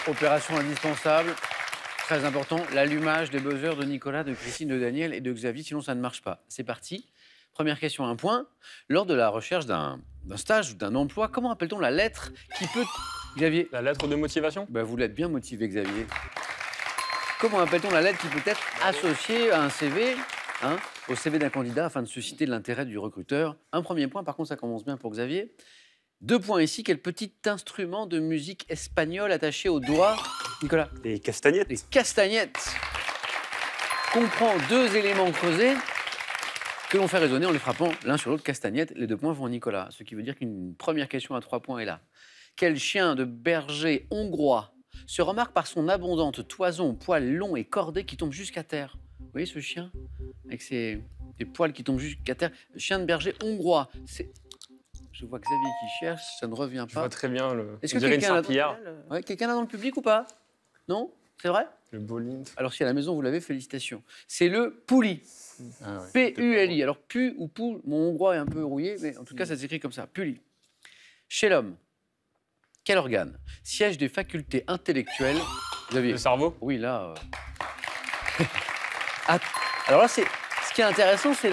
Opération indispensable, très important, l'allumage des buzzers de Nicolas, de Christine, de Daniel et de Xavier, sinon ça ne marche pas. C'est parti. Première question, un point. Lors de la recherche d'un stage ou d'un emploi, comment appelle-t-on la lettre qui peut... Xavier? La lettre de motivation? Ben, vous l'êtes bien motivé, Xavier. Comment appelle-t-on la lettre qui peut être associée à un CV, hein, au CV d'un candidat afin de susciter l'intérêt du recruteur? Un premier point, par contre, ça commence bien pour Xavier. 2 points ici. Quel petit instrument de musique espagnol attaché au doigt, Nicolas? Les castagnettes. Les castagnettes. Comprend 2 éléments creusés que l'on fait résonner en les frappant l'un sur l'autre. Castagnettes. Les 2 points vont à Nicolas. Ce qui veut dire qu'une première question à 3 points est là. Quel chien de berger hongrois se remarque par son abondante toison aux poils longs et cordés qui tombent jusqu'à terre? Vous voyez ce chien avec ses poils qui tombent jusqu'à terre? Chien de berger hongrois. Je vois Xavier qui cherche, ça ne revient Je pas. vois très bien le. Est-ce que une quelqu'un serpillière. Ouais, quelqu'un là dans le public ou pas? Non? C'est vrai? Le bowling. Alors si à la maison vous l'avez, félicitations. C'est le pouli. Ah ouais, P-U-L-I. Alors pu ou poule, mon hongrois est un peu rouillé, mais en tout cas ça s'écrit comme ça. Puli. Chez l'homme, quel organe siège des facultés intellectuelles? Xavier. Le cerveau? Oui, là. Alors là, ce qui est intéressant, c'est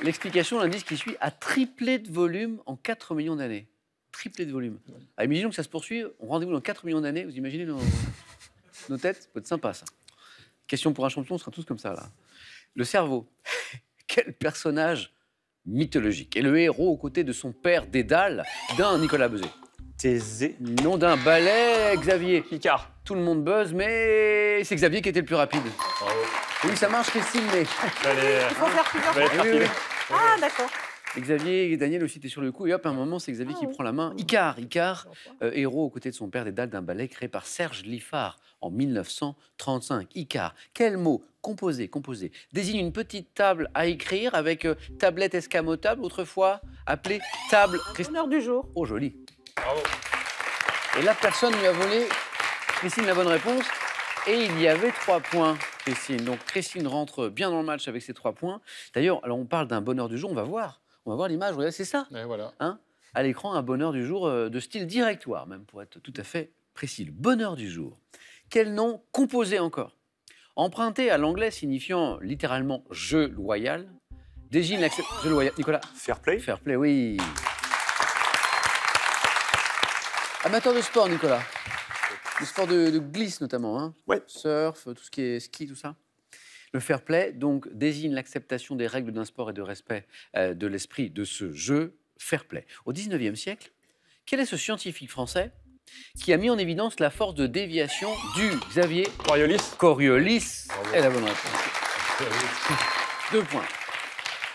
l'explication, l'indice qui suit, a triplé de volume en 4 millions d'années. Triplé de volume. Ah, imaginons que ça se poursuit, on rendez-vous dans 4 millions d'années, vous imaginez nos têtes? Ça peut être sympa, ça. Question pour un champion, on sera tous comme ça, là. Le cerveau. Quel personnage mythologique est le héros aux côtés de son père Dédale, d'un Nicolas Beuzé? Thésée. Nom d'un ballet, Xavier. Picard. Tout le monde buzz, mais c'est Xavier qui était le plus rapide. Bravo. Oui, ça marche, Christine, mais... Il faut faire plusieurs Fallait fois. faire Oui, oui, filer. Ah, d'accord. Et Xavier et Daniel aussi étaient sur le coup, et hop, à un moment, c'est Xavier qui prend la main. Icare, héros aux côtés de son père Dédale d'un ballet créé par Serge Liffard en 1935. Icare, quel mot composé désigne une petite table à écrire avec tablette escamotable, autrefois appelée table... Honneur du jour. Oh, joli. Bravo. Et là, personne lui a volé, Christine, la bonne réponse. Et il y avait 3 points, Christine. Donc, Christine rentre bien dans le match avec ses 3 points. D'ailleurs, alors on parle d'un bonheur du jour, on va voir l'image, regardez, c'est ça. Et voilà. Hein, à l'écran, un bonheur du jour de style directoire, même pour être tout à fait précis. Le bonheur du jour. Quel nom composé encore? Emprunté à l'anglais signifiant littéralement jeu loyal, désigne l'acceptation. Jeu loyal. Nicolas? Fair play. Fair play, oui. Amateur de sport, Nicolas. Le sport de glisse notamment, hein. Ouais. Surf, tout ce qui est ski, tout ça. Le fair play, donc, désigne l'acceptation des règles d'un sport et de respect de l'esprit de ce jeu fair play. Au 19e siècle, quel est ce scientifique français qui a mis en évidence la force de déviation du Xavier Coriolis. Coriolis? Bravo. Et la bonne réponse. 2 points.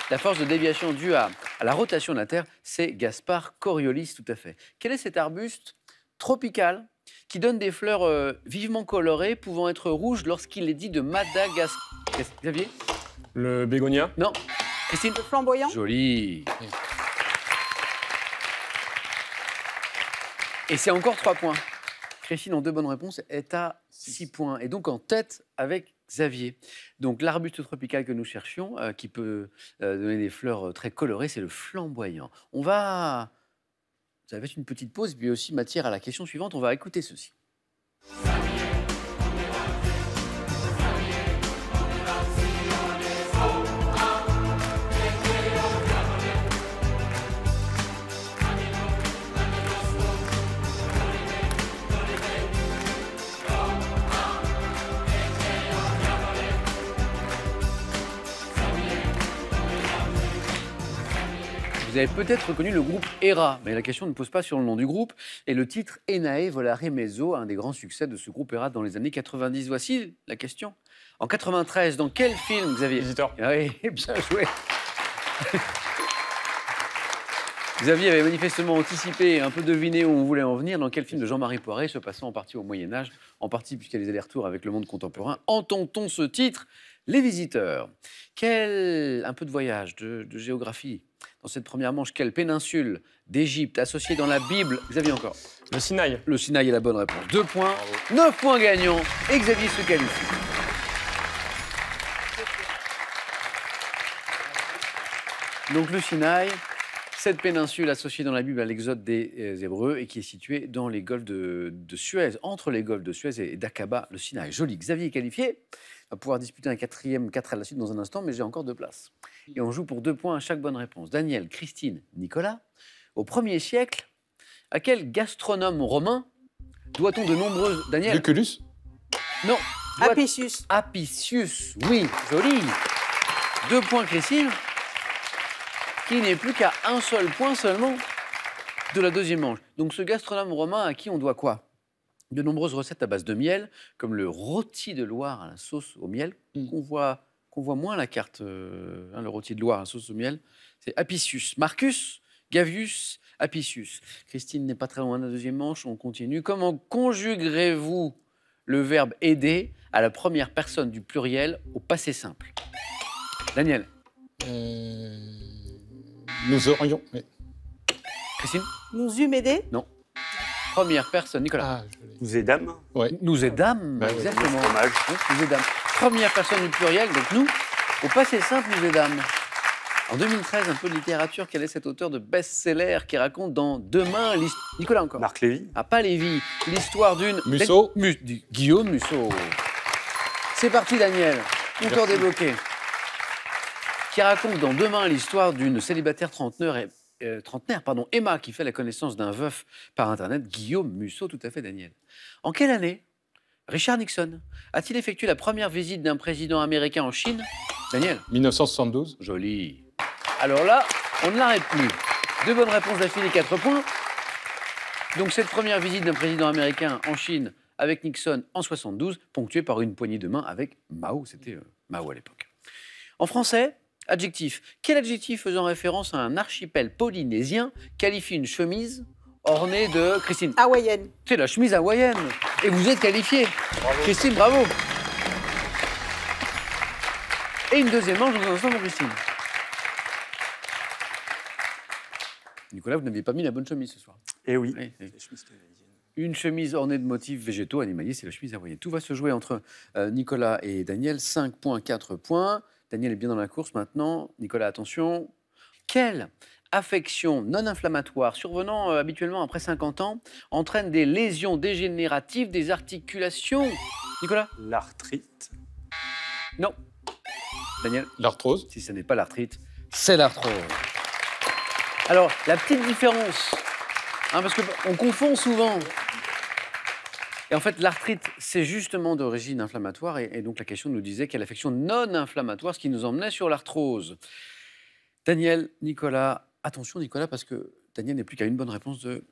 La force de déviation due à la rotation de la Terre, c'est Gaspard Coriolis, tout à fait. Quel est cet arbuste tropical qui donne des fleurs vivement colorées, pouvant être rouges lorsqu'il est dit de Madagascar? Xavier? Le bégonia. Non. Christine? Le flamboyant. Joli. Et c'est encore 3 points. Christine, en 2 bonnes réponses, est à 6 points. Et donc en tête avec Xavier. Donc l'arbuste tropical que nous cherchions, qui peut donner des fleurs très colorées, c'est le flamboyant. On va... Ça va être une petite pause, puis aussi matière à la question suivante. On va écouter ceci. Vous avez peut-être reconnu le groupe ERA, mais la question ne pose pas sur le nom du groupe. Et le titre Enae volare mezzo, un des grands succès de ce groupe ERA dans les années 90. Voici la question. En 93, dans quel film, Xavier? Visiteur. Oui, bien joué. Xavier avait manifestement anticipé et un peu deviné où on voulait en venir. Dans quel film de Jean-Marie Poiret, se passant en partie au Moyen-Âge, en partie puisqu'il y a des allers-retours avec le monde contemporain, entend-on ce titre? Les Visiteurs. Un peu de voyage, de géographie. Dans cette première manche, quelle péninsule d'Égypte associée dans la Bible? Xavier encore. Le Sinaï. Le Sinaï est la bonne réponse. 2 points, Bravo. 9 points gagnants. Et Xavier se qualifie. Donc le Sinaï, Cette péninsule associée dans la Bible à l'exode des Hébreux et qui est située dans les golfs de Suez, entre les golfes de Suez et d'Aqaba, le Sinaï. Joli. Xavier est qualifié. On va pouvoir disputer un 4e 4 à la suite dans un instant, mais j'ai encore 2 places. Et on joue pour 2 points à chaque bonne réponse. Daniel, Christine, Nicolas. Au 1er siècle, à quel gastronome romain doit-on de nombreuses... Daniel? Lucullus. Non. Apicius. Apicius, oui, joli. 2 points, Christine, qui n'est plus qu'à un seul point seulement de la deuxième manche. Donc ce gastronome romain à qui on doit quoi? De nombreuses recettes à base de miel, comme le rôti de Loire à la sauce au miel, qu'on voit moins à la carte, le rôti de Loire à la sauce au miel. C'est Apicius. Marcus, Gavius, Apicius. Christine n'est pas très loin de la deuxième manche, on continue. Comment conjuguerez-vous le verbe aider à la première personne du pluriel au passé simple? Daniel. Nous aurions... Oui. Christine? Nous eûmes aidé. Non. Première personne, Nicolas. Nous aidâmes. Ouais. Nous aidâmes, Bah, exactement. Dommage. Oui, nous aidâmes. Première personne du pluriel, donc nous, au passé simple, nous aidâmes. En 2013, un peu de littérature, quel est cet auteur de best-seller qui raconte dans Demain l'histoire... Nicolas encore. Marc Lévy. Ah, pas Lévy. L'histoire d'une... Musso. Guillaume Musso. C'est parti, Daniel. Compteur débloqué. Qui raconte dans Demain l'histoire d'une célibataire trentenaire, Emma, qui fait la connaissance d'un veuf par Internet, Guillaume Musso, tout à fait, Daniel. En quelle année Richard Nixon a-t-il effectué la première visite d'un président américain en Chine? Daniel? 1972. Joli. Alors là, on ne l'arrête plus. 2 bonnes réponses d'affilée, 4 points. Donc cette première visite d'un président américain en Chine avec Nixon en 72, ponctuée par une poignée de main avec Mao. C'était Mao à l'époque. En français, adjectif. Quel adjectif faisant référence à un archipel polynésien qualifie une chemise ornée de... Christine? Hawaïenne. C'est la chemise hawaïenne. Et vous êtes qualifiée. Christine, bravo. Et une deuxième manche dans un instant, mon Christine. Nicolas, vous n'aviez pas mis la bonne chemise ce soir. Eh oui. Oui, oui. Une chemise ornée de motifs végétaux animaliers, c'est la chemise hawaïenne. Tout va se jouer entre Nicolas et Daniel. 5 points, 4 points. Daniel est bien dans la course maintenant. Nicolas, attention. Quelle affection non inflammatoire survenant habituellement après 50 ans entraîne des lésions dégénératives des articulations? Nicolas? L'arthrite. Non. Daniel? L'arthrose. Si ce n'est pas l'arthrite, c'est l'arthrose. Alors, la petite différence, parce qu'on confond souvent. Et en fait, l'arthrite, c'est justement d'origine inflammatoire. Et donc, la question nous disait quelle affection non inflammatoire, ce qui nous emmenait sur l'arthrose. Daniel, Nicolas, attention Nicolas, parce que Daniel n'est plus qu'à une bonne réponse de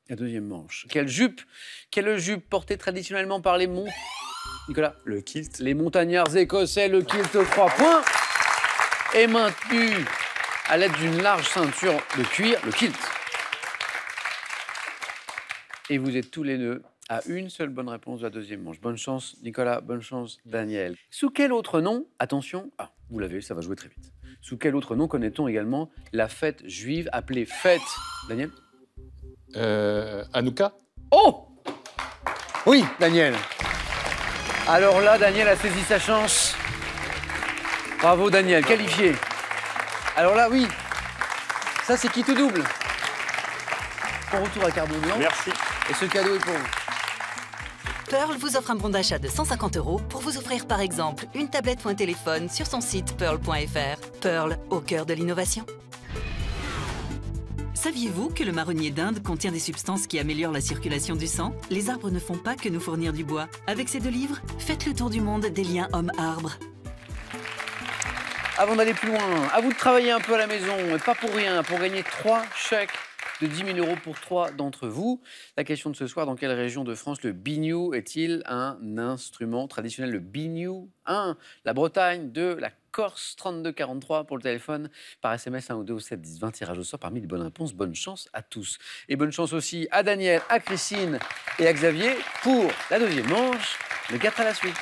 la deuxième manche. Quelle jupe portée traditionnellement par les Nicolas? Le kilt. Les montagnards écossais, le kilt 3 points, est maintenu à l'aide d'une large ceinture de cuir, le kilt. Et vous êtes tous les deux à une seule bonne réponse de la deuxième manche. Bonne chance, Nicolas, bonne chance, Daniel. Sous quel autre nom, attention, vous l'avez, ça va jouer très vite. Sous quel autre nom connaît-on également la fête juive appelée fête, Daniel? Hanouka. Oh! Oui, Daniel. Alors là, Daniel a saisi sa chance. Bravo, Daniel, qualifié. Alors là, oui, ça c'est qui te double. Bon retour à Cardon Blanc. Merci. Et ce cadeau est pour vous. Pearl vous offre un bon d'achat de 150 € pour vous offrir par exemple une tablette ou un téléphone sur son site pearl.fr. Pearl, au cœur de l'innovation. Saviez-vous que le marronnier d'Inde contient des substances qui améliorent la circulation du sang? Les arbres ne font pas que nous fournir du bois. Avec ces 2 livres, faites le tour du monde des liens homme-arbre. Avant d'aller plus loin, à vous de travailler un peu à la maison, et pas pour rien, pour gagner 3 chèques de 10 000 € pour 3 d'entre vous. La question de ce soir, dans quelle région de France le biniou est-il un instrument traditionnel? Le biniou, 1, la Bretagne, 2, la Corse, 3243 pour le téléphone, par SMS 1 ou 2 au 7 10 20, tirage au sort parmi les bonnes réponses. Bonne chance à tous. Et bonne chance aussi à Daniel, à Christine et à Xavier pour la deuxième manche, le 4 à la suite.